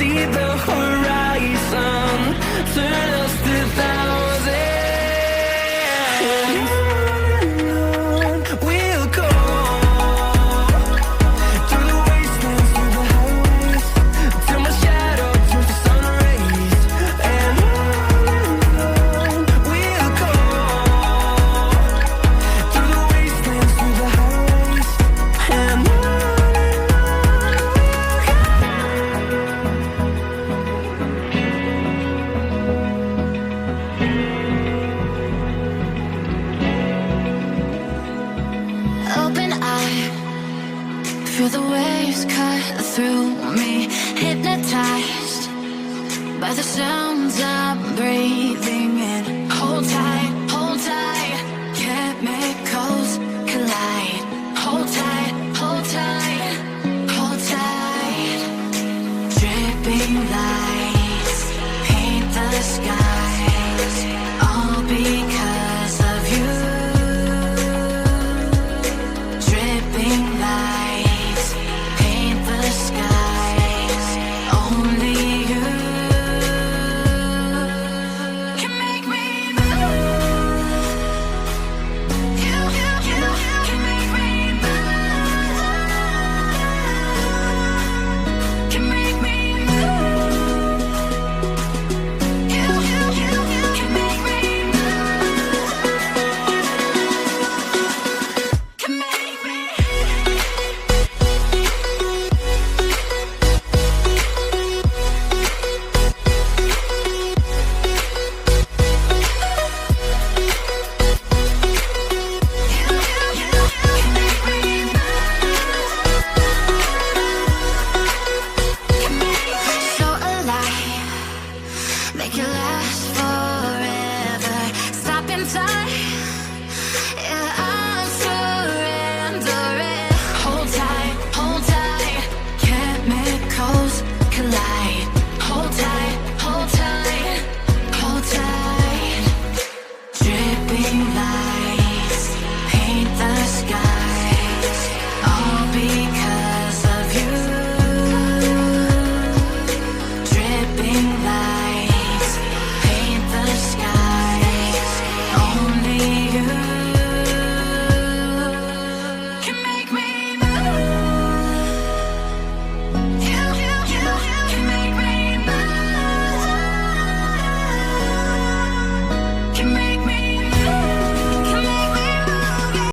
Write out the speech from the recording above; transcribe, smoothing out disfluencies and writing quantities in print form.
see the horizon, turn us to thousands. We'll go through the wastelands, through the highways, till my shadow turns to sun rays. And we'll go through the wastelands, through the highways, and open eye, feel the waves cut through me, hypnotized by the sounds I'm breathing in. Hold tight, chemicals collide. Hold tight, hold tight, hold tight. Dripping lights paint the skies, all because of you. Dripping lights paint the skies, only you.